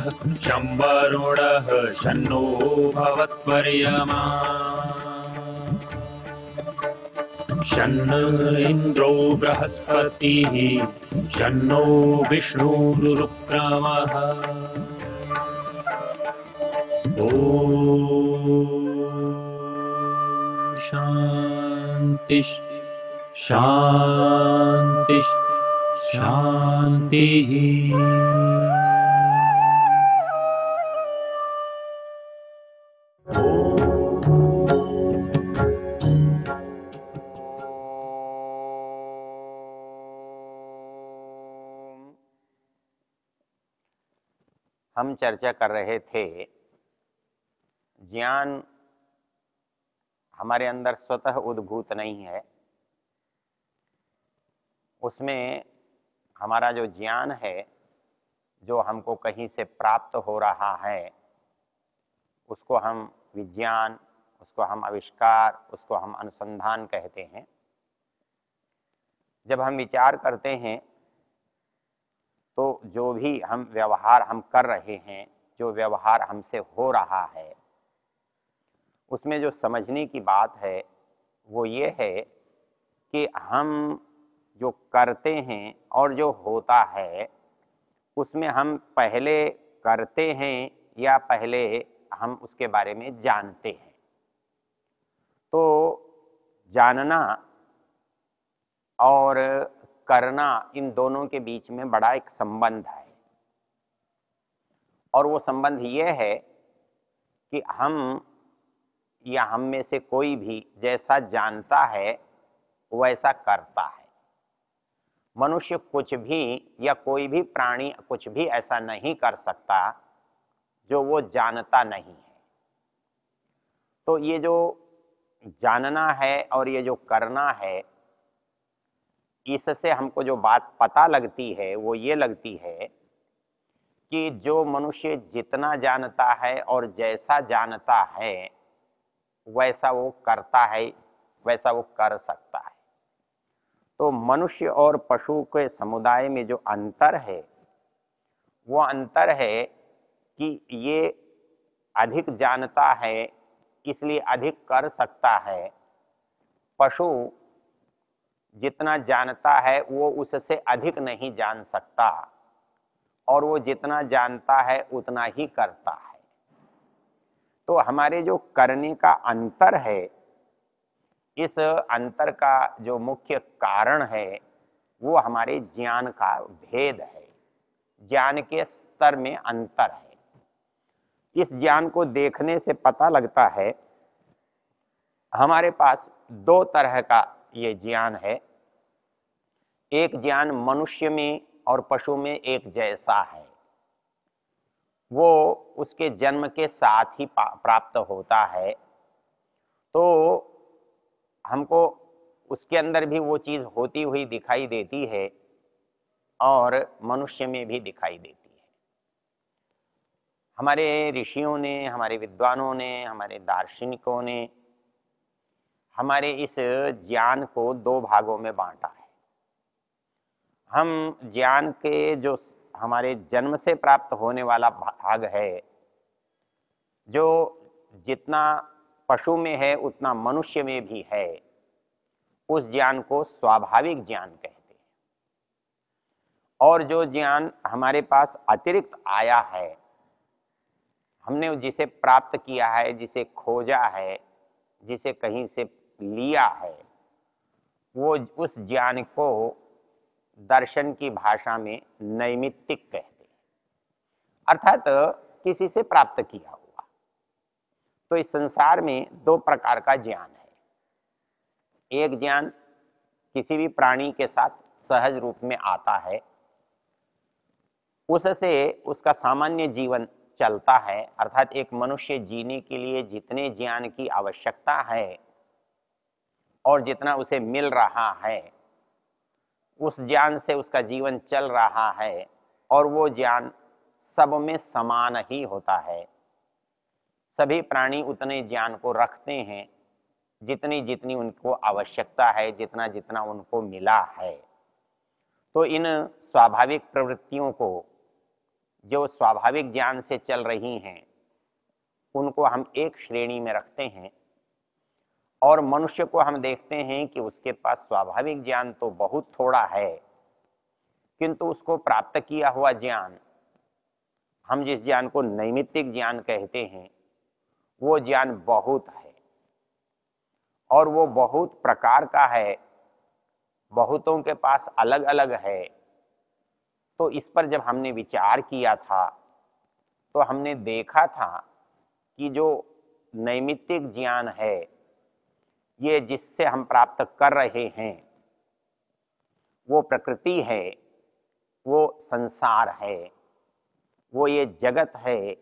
शं वरुणः शन्नो भवत्वर्यमा शन्न इन्द्रो बृहस्पतिः शन्नो विष्णुरुक्रमः ॐ शान्ति शान्ति शान्तिः। हम चर्चा कर रहे थे ज्ञान हमारे अंदर स्वतः उद्भूत नहीं है, उसमें हमारा जो ज्ञान है जो हमको कहीं से प्राप्त हो रहा है उसको हम विज्ञान, उसको हम आविष्कार, उसको हम अनुसंधान कहते हैं। जब हम विचार करते हैं तो जो भी हम व्यवहार हम कर रहे हैं, जो व्यवहार हमसे हो रहा है, उसमें जो समझने की बात है वो ये है कि हम जो करते हैं और जो होता है उसमें हम पहले करते हैं या पहले हम उसके बारे में जानते हैं। तो जानना और करना, इन दोनों के बीच में बड़ा एक संबंध है, और वो संबंध ये है कि हम या हम में से कोई भी जैसा जानता है वैसा करता है। मनुष्य कुछ भी या कोई भी प्राणी कुछ भी ऐसा नहीं कर सकता जो वो जानता नहीं है। तो ये जो जानना है और ये जो करना है, इससे हमको जो बात पता लगती है वो ये लगती है कि जो मनुष्य जितना जानता है और जैसा जानता है वैसा वो करता है, वैसा वो कर सकता है। तो मनुष्य और पशु के समुदाय में जो अंतर है वो अंतर है कि ये अधिक जानता है इसलिए अधिक कर सकता है। पशु जितना जानता है वो उससे अधिक नहीं जान सकता, और वो जितना जानता है उतना ही करता है। तो हमारे जो करने का अंतर है, इस अंतर का जो मुख्य कारण है वो हमारे ज्ञान का भेद है, ज्ञान के स्तर में अंतर है। इस ज्ञान को देखने से पता लगता है हमारे पास दो तरह का ये ज्ञान है। एक ज्ञान मनुष्य में और पशु में एक जैसा है, वो उसके जन्म के साथ ही प्राप्त होता है। तो हमको उसके अंदर भी वो चीज़ होती हुई दिखाई देती है और मनुष्य में भी दिखाई देती है। हमारे ऋषियों ने, हमारे विद्वानों ने, हमारे दार्शनिकों ने हमारे इस ज्ञान को दो भागों में बांटा है। हम ज्ञान के जो हमारे जन्म से प्राप्त होने वाला भाग है, जो जितना पशु में है उतना मनुष्य में भी है, उस ज्ञान को स्वाभाविक ज्ञान कहते हैं। और जो ज्ञान हमारे पास अतिरिक्त आया है, हमने जिसे प्राप्त किया है, जिसे खोजा है, जिसे कहीं से लिया है, वो उस ज्ञान को दर्शन की भाषा में नैमित्तिक कहते हैं, अर्थात किसी से प्राप्त किया हुआ। तो इस संसार में दो प्रकार का ज्ञान है। एक ज्ञान किसी भी प्राणी के साथ सहज रूप में आता है, उससे उसका सामान्य जीवन चलता है, अर्थात एक मनुष्य जीने के लिए जितने ज्ञान की आवश्यकता है और जितना उसे मिल रहा है उस ज्ञान से उसका जीवन चल रहा है, और वो ज्ञान सब में समान ही होता है। सभी प्राणी उतने ज्ञान को रखते हैं जितनी जितनी उनको आवश्यकता है, जितना जितना उनको मिला है। तो इन स्वाभाविक प्रवृत्तियों को जो स्वाभाविक ज्ञान से चल रही हैं उनको हम एक श्रेणी में रखते हैं, और मनुष्य को हम देखते हैं कि उसके पास स्वाभाविक ज्ञान तो बहुत थोड़ा है, किंतु उसको प्राप्त किया हुआ ज्ञान, हम जिस ज्ञान को नैमित्तिक ज्ञान कहते हैं, वो ज्ञान बहुत है, और वो बहुत प्रकार का है, बहुतों के पास अलग अलग है। तो इस पर जब हमने विचार किया था तो हमने देखा था कि जो नैमित्तिक ज्ञान है, ये जिससे हम प्राप्त कर रहे हैं, वो प्रकृति है, वो संसार है, वो ये जगत है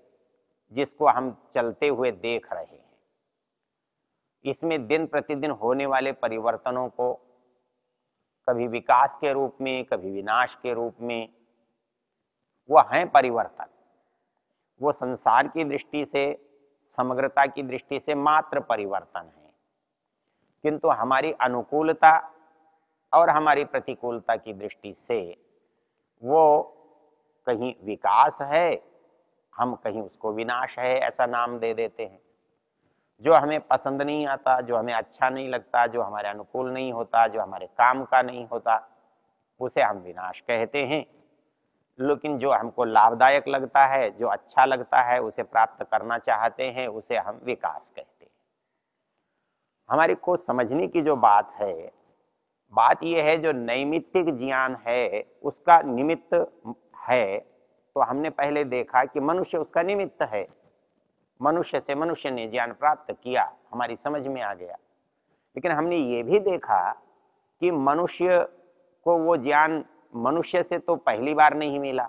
जिसको हम चलते हुए देख रहे हैं। इसमें दिन प्रतिदिन होने वाले परिवर्तनों को कभी विकास के रूप में, कभी विनाश के रूप में, वो हैं परिवर्तन। वो संसार की दृष्टि से, समग्रता की दृष्टि से मात्र परिवर्तन है, किंतु हमारी अनुकूलता और हमारी प्रतिकूलता की दृष्टि से वो कहीं विकास है, हम कहीं उसको विनाश है ऐसा नाम दे देते हैं। जो हमें पसंद नहीं आता, जो हमें अच्छा नहीं लगता, जो हमारे अनुकूल नहीं होता, जो हमारे काम का नहीं होता, उसे हम विनाश कहते हैं। लेकिन जो हमको लाभदायक लगता है, जो अच्छा लगता है, उसे प्राप्त करना चाहते हैं, उसे हम विकास कहते हैं। हमारी को समझने की जो बात है, बात यह है जो नैमित्तिक ज्ञान है उसका निमित्त है। तो हमने पहले देखा कि मनुष्य उसका निमित्त है, मनुष्य से मनुष्य ने ज्ञान प्राप्त किया, हमारी समझ में आ गया। लेकिन हमने ये भी देखा कि मनुष्य को वो ज्ञान मनुष्य से तो पहली बार नहीं मिला,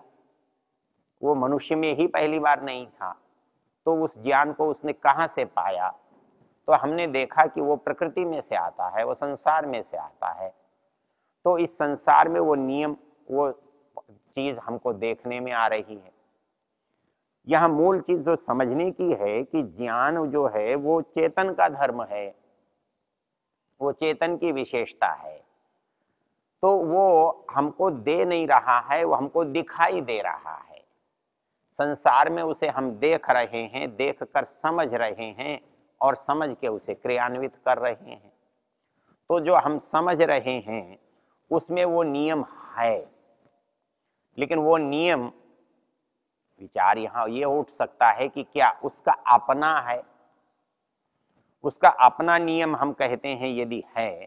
वो मनुष्य में ही पहली बार नहीं था, तो उस ज्ञान को उसने कहाँ से पाया? तो हमने देखा कि वो प्रकृति में से आता है, वो संसार में से आता है। तो इस संसार में वो नियम, वो चीज हमको देखने में आ रही है। यह मूल चीज जो समझने की है कि ज्ञान जो है वो चेतन का धर्म है, वो चेतन की विशेषता है। तो वो हमको दे नहीं रहा है, वो हमको दिखाई दे रहा है। संसार में उसे हम देख रहे हैं, देख कर समझ रहे हैं, और समझ के उसे क्रियान्वित कर रहे हैं। तो जो हम समझ रहे हैं उसमें वो नियम है, लेकिन वो नियम, विचार यहां ये उठ सकता है कि क्या उसका अपना है? उसका अपना नियम हम कहते हैं यदि है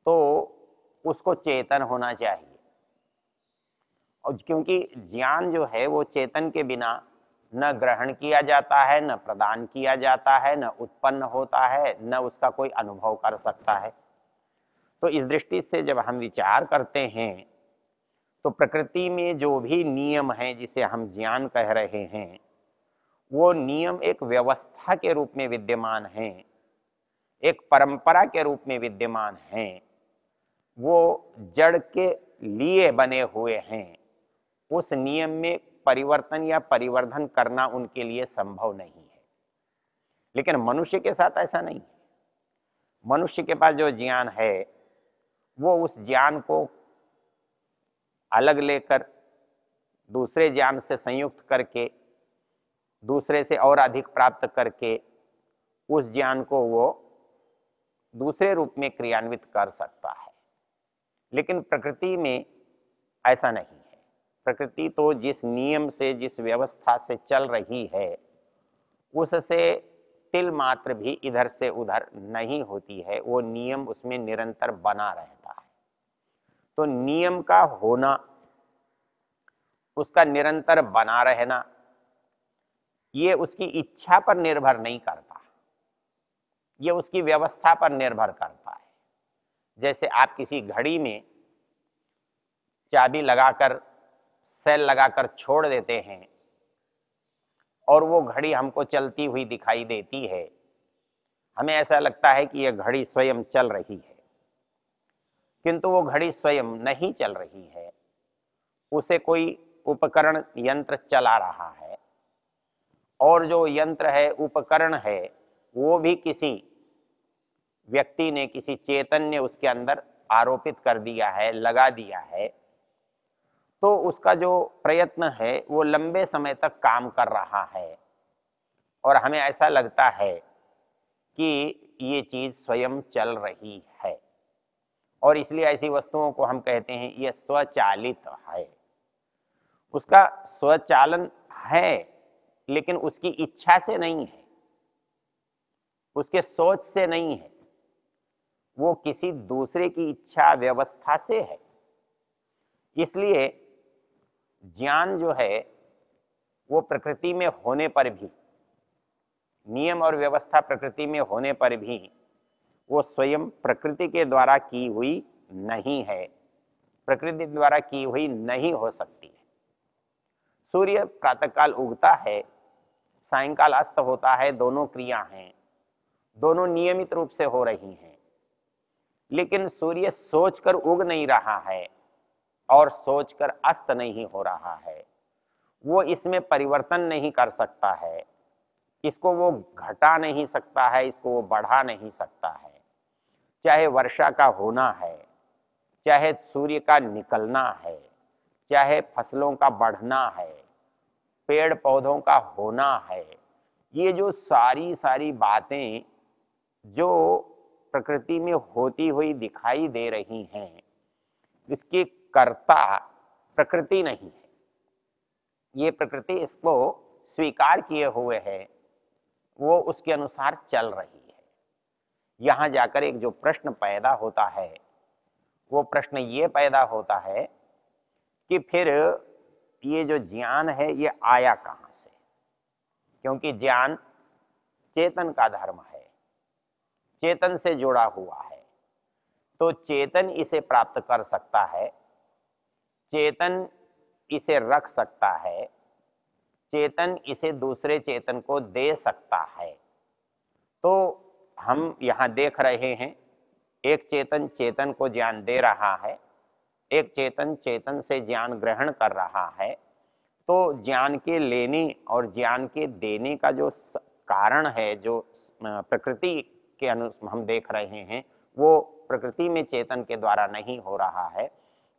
तो उसको चेतन होना चाहिए। और क्योंकि ज्ञान जो है वो चेतन के बिना न ग्रहण किया जाता है, न प्रदान किया जाता है, न उत्पन्न होता है, न उसका कोई अनुभव कर सकता है। तो इस दृष्टि से जब हम विचार करते हैं तो प्रकृति में जो भी नियम है जिसे हम ज्ञान कह रहे हैं, वो नियम एक व्यवस्था के रूप में विद्यमान है, एक परंपरा के रूप में विद्यमान है। वो जड़ के लिए बने हुए हैं। उस नियम में परिवर्तन या परिवर्धन करना उनके लिए संभव नहीं है। लेकिन मनुष्य के साथ ऐसा नहीं है। मनुष्य के पास जो ज्ञान है वो उस ज्ञान को अलग लेकर दूसरे ज्ञान से संयुक्त करके, दूसरे से और अधिक प्राप्त करके, उस ज्ञान को वो दूसरे रूप में क्रियान्वित कर सकता है। लेकिन प्रकृति में ऐसा नहीं है। प्रकृति तो जिस नियम से, जिस व्यवस्था से चल रही है, उससे तिल मात्र भी इधर से उधर नहीं होती है। वो नियम उसमें निरंतर बना रहता है। तो नियम का होना, उसका निरंतर बना रहना, ये उसकी इच्छा पर निर्भर नहीं करता, ये उसकी व्यवस्था पर निर्भर करता है। जैसे आप किसी घड़ी में चाबी लगाकर, सेल लगाकर छोड़ देते हैं और वो घड़ी हमको चलती हुई दिखाई देती है, हमें ऐसा लगता है कि यह घड़ी स्वयं चल रही है, किंतु वो घड़ी स्वयं नहीं चल रही है, उसे कोई उपकरण, यंत्र चला रहा है। और जो यंत्र है, उपकरण है, वो भी किसी व्यक्ति ने, किसी चेतन ने उसके अंदर आरोपित कर दिया है, लगा दिया है। तो तो उसका जो प्रयत्न है वो लंबे समय तक काम कर रहा है और हमें ऐसा लगता है कि ये चीज स्वयं चल रही है और इसलिए ऐसी वस्तुओं को हम कहते हैं ये स्वचालित है। उसका स्वचालन है लेकिन उसकी इच्छा से नहीं है, उसके सोच से नहीं है, वो किसी दूसरे की इच्छा व्यवस्था से है। इसलिए ज्ञान जो है वो प्रकृति में होने पर भी, नियम और व्यवस्था प्रकृति में होने पर भी वो स्वयं प्रकृति के द्वारा की हुई नहीं है, प्रकृति द्वारा की हुई नहीं हो सकती है। सूर्य प्रातःकाल उगता है, सायंकाल अस्त होता है, दोनों क्रिया हैं, दोनों नियमित रूप से हो रही हैं, लेकिन सूर्य सोचकर उग नहीं रहा है और सोचकर अस्त नहीं हो रहा है। वो इसमें परिवर्तन नहीं कर सकता है, इसको वो घटा नहीं सकता है, इसको वो बढ़ा नहीं सकता है। चाहे वर्षा का होना है, चाहे सूर्य का निकलना है, चाहे फसलों का बढ़ना है, पेड़ पौधों का होना है, ये जो सारी सारी बातें जो प्रकृति में होती हुई दिखाई दे रही हैं, इसके कर्ता प्रकृति नहीं है। ये प्रकृति इसको स्वीकार किए हुए है, वो उसके अनुसार चल रही है। यहां जाकर एक जो प्रश्न पैदा होता है वो प्रश्न ये पैदा होता है कि फिर ये जो ज्ञान है ये आया कहां से? क्योंकि ज्ञान चेतन का धर्म है, चेतन से जुड़ा हुआ है, तो चेतन इसे प्राप्त कर सकता है, चेतन इसे रख सकता है, चेतन इसे दूसरे चेतन को दे सकता है। तो हम यहां देख रहे हैं एक चेतन चेतन को ज्ञान दे रहा है, एक चेतन चेतन से ज्ञान ग्रहण कर रहा है। तो ज्ञान के लेने और ज्ञान के देने का जो कारण है, जो प्रकृति के हम देख रहे हैं, वो प्रकृति में चेतन के द्वारा नहीं हो रहा है,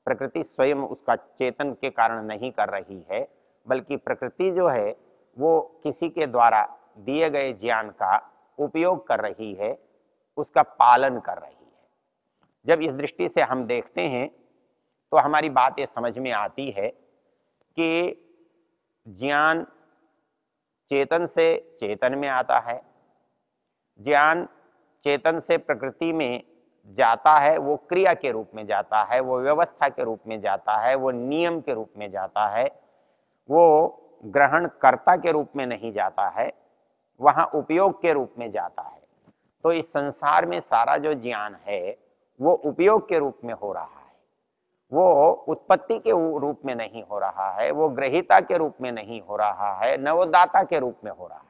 प्रकृति स्वयं उसका चेतन के कारण नहीं कर रही है, बल्कि प्रकृति जो है वो किसी के द्वारा दिए गए ज्ञान का उपयोग कर रही है, उसका पालन कर रही है। जब इस दृष्टि से हम देखते हैं तो हमारी बात ये समझ में आती है कि ज्ञान चेतन से चेतन में आता है, ज्ञान चेतन से प्रकृति में जाता है, वो क्रिया के रूप में जाता है, वो व्यवस्था के रूप में जाता है, वो नियम के रूप में जाता है, वो ग्रहणकर्ता के रूप में नहीं जाता है, वहां उपयोग के रूप में जाता है। तो इस संसार में सारा जो ज्ञान है वो उपयोग के रूप में हो रहा है, वो उत्पत्ति के रूप में नहीं हो रहा है, वो ग्रहीता के रूप में नहीं हो रहा है, न वो दाता के रूप में हो रहा है।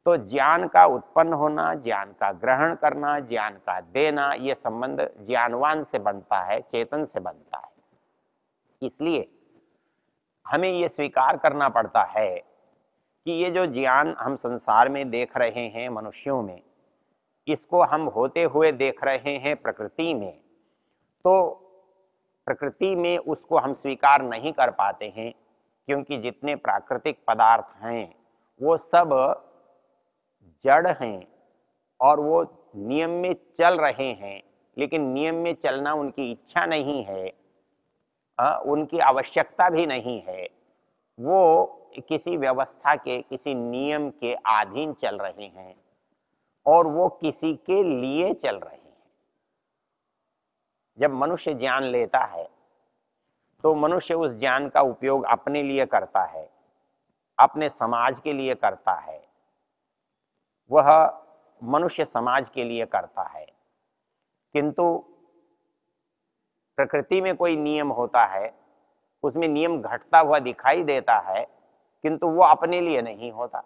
तो ज्ञान का उत्पन्न होना, ज्ञान का ग्रहण करना, ज्ञान का देना, ये संबंध ज्ञानवान से बनता है, चेतन से बनता है। इसलिए हमें ये स्वीकार करना पड़ता है कि ये जो ज्ञान हम संसार में देख रहे हैं मनुष्यों में, इसको हम होते हुए देख रहे हैं प्रकृति में, तो प्रकृति में उसको हम स्वीकार नहीं कर पाते हैं, क्योंकि जितने प्राकृतिक पदार्थ हैं वो सब जड़ हैं और वो नियम में चल रहे हैं, लेकिन नियम में चलना उनकी इच्छा नहीं है, उनकी आवश्यकता भी नहीं है, वो किसी व्यवस्था के, किसी नियम के अधीन चल रहे हैं और वो किसी के लिए चल रहे हैं। जब मनुष्य ज्ञान लेता है तो मनुष्य उस ज्ञान का उपयोग अपने लिए करता है, अपने समाज के लिए करता है, वह मनुष्य समाज के लिए करता है। किंतु प्रकृति में कोई नियम होता है, उसमें नियम घटता हुआ दिखाई देता है, किंतु वो अपने लिए नहीं होता।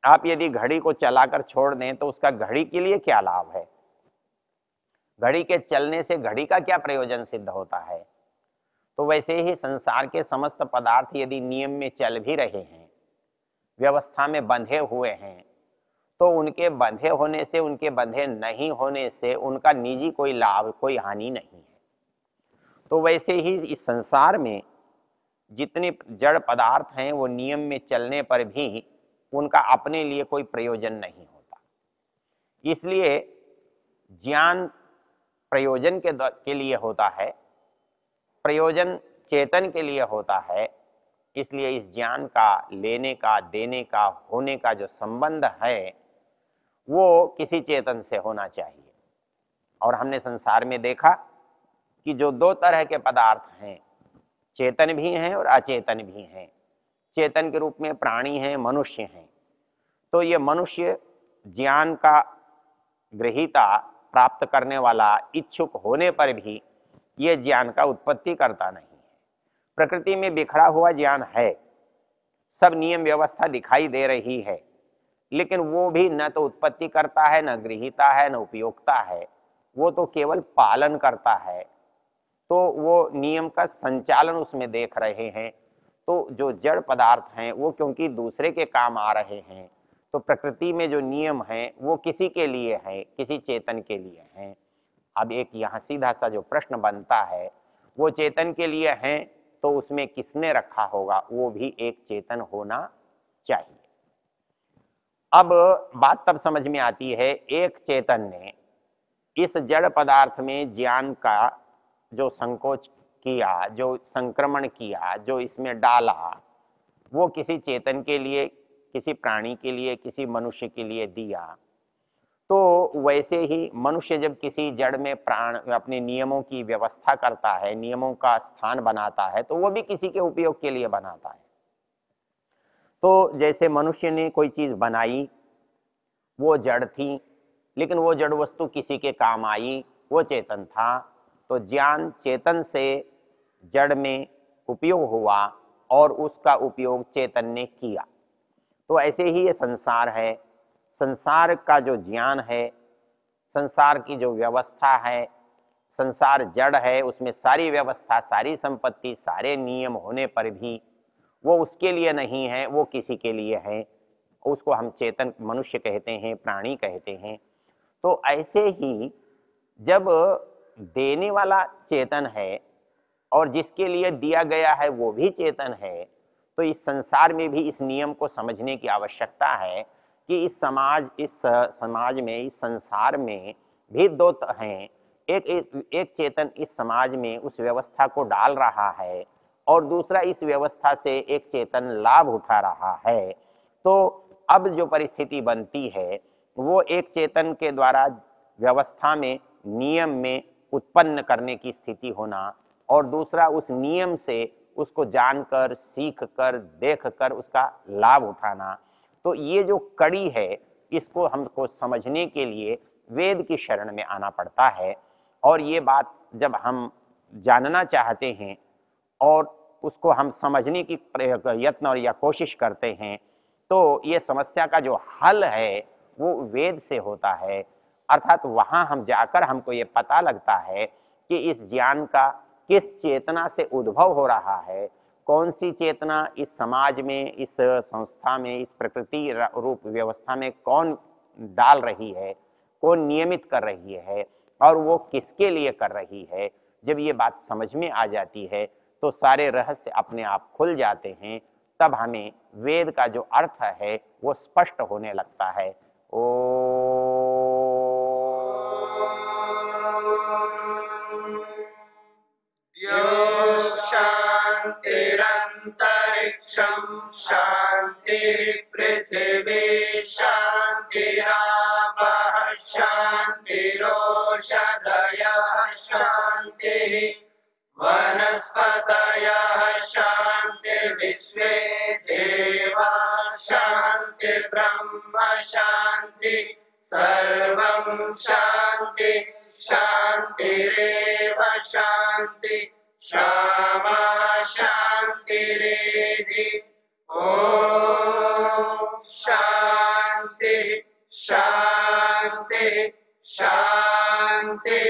आप यदि घड़ी को चलाकर छोड़ दें तो उसका घड़ी के लिए क्या लाभ है? घड़ी के चलने से घड़ी का क्या प्रयोजन सिद्ध होता है? तो वैसे ही संसार के समस्त पदार्थ यदि नियम में चल भी रहे हैं, व्यवस्था में बंधे हुए हैं, तो उनके बंधे होने से, उनके बंधे नहीं होने से उनका निजी कोई लाभ, कोई हानि नहीं है। तो वैसे ही इस संसार में जितने जड़ पदार्थ हैं वो नियम में चलने पर भी उनका अपने लिए कोई प्रयोजन नहीं होता। इसलिए ज्ञान प्रयोजन के लिए होता है, प्रयोजन चेतन के लिए होता है। इसलिए इस ज्ञान का लेने का, देने का, होने का जो संबंध है वो किसी चेतन से होना चाहिए। और हमने संसार में देखा कि जो दो तरह के पदार्थ हैं, चेतन भी हैं और अचेतन भी हैं। चेतन के रूप में प्राणी हैं, मनुष्य हैं। तो ये मनुष्य ज्ञान का ग्रहीता, प्राप्त करने वाला, इच्छुक होने पर भी ये ज्ञान का उत्पत्ति करता नहीं है। प्रकृति में बिखरा हुआ ज्ञान है, सब नियम व्यवस्था दिखाई दे रही है, लेकिन वो भी न तो उत्पत्ति करता है, न गृहीता है, न उपयोक्ता है। वो तो केवल पालन करता है। तो वो नियम का संचालन उसमें देख रहे हैं। तो जो जड़ पदार्थ हैं वो क्योंकि दूसरे के काम आ रहे हैं, तो प्रकृति में जो नियम हैं वो किसी के लिए हैं, किसी चेतन के लिए हैं। अब एक यहाँ सीधा सा जो प्रश्न बनता है, वो चेतन के लिए हैं तो उसमें किसने रखा होगा? वो भी एक चेतन होना चाहिए। अब बात तब समझ में आती है, एक चेतन ने इस जड़ पदार्थ में ज्ञान का जो संकोच किया, जो संक्रमण किया, जो इसमें डाला, वो किसी चेतन के लिए, किसी प्राणी के लिए, किसी मनुष्य के लिए दिया। तो वैसे ही मनुष्य जब किसी जड़ में प्राण अपने नियमों की व्यवस्था करता है, नियमों का स्थान बनाता है, तो वो भी किसी के उपयोग के लिए बनाता है। तो जैसे मनुष्य ने कोई चीज बनाई, वो जड़ थी, लेकिन वो जड़ वस्तु किसी के काम आई, वो चेतन था। तो ज्ञान चेतन से जड़ में उपयोग हुआ और उसका उपयोग चेतन ने किया। तो ऐसे ही ये संसार है। संसार का जो ज्ञान है, संसार की जो व्यवस्था है, संसार जड़ है, उसमें सारी व्यवस्था, सारी संपत्ति, सारे नियम होने पर भी वो उसके लिए नहीं है, वो किसी के लिए है। उसको हम चेतन मनुष्य कहते हैं, प्राणी कहते हैं। तो ऐसे ही जब देने वाला चेतन है और जिसके लिए दिया गया है वो भी चेतन है, तो इस संसार में भी इस नियम को समझने की आवश्यकता है कि इस समाज में, इस संसार में भी दो हैं। एक चेतन इस समाज में उस व्यवस्था को डाल रहा है और दूसरा इस व्यवस्था से एक चेतन लाभ उठा रहा है। तो अब जो परिस्थिति बनती है वो एक चेतन के द्वारा व्यवस्था में, नियम में उत्पन्न करने की स्थिति होना और दूसरा उस नियम से उसको जानकर, सीखकर, देखकर उसका लाभ उठाना। तो ये जो कड़ी है, इसको हमको समझने के लिए वेद की शरण में आना पड़ता है। और ये बात जब हम जानना चाहते हैं और उसको हम समझने की यत्न और या कोशिश करते हैं, तो ये समस्या का जो हल है वो वेद से होता है। अर्थात वहां हम जाकर हमको ये पता लगता है कि इस ज्ञान का किस चेतना से उद्भव हो रहा है, कौन सी चेतना इस समाज में, इस संस्था में, इस प्रकृति रूप व्यवस्था में कौन डाल रही है, कौन नियमित कर रही है और वो किसके लिए कर रही है। जब ये बात समझ में आ जाती है तो सारे रहस्य अपने आप खुल जाते हैं। तब हमें वेद का जो अर्थ है वो स्पष्ट होने लगता है। ओ शांतिरंतरिक्षं शांति पृथिवी शांतिरापः शांतिरोषधयः शांतिः वनस्पतयः शांतिर्विश्वे देवा शांतिर्ब्रह्म शांति सर्वं शांति शांतिरेव शांति क्षमा शांतिरेधि। ओम शांति शांति शांति।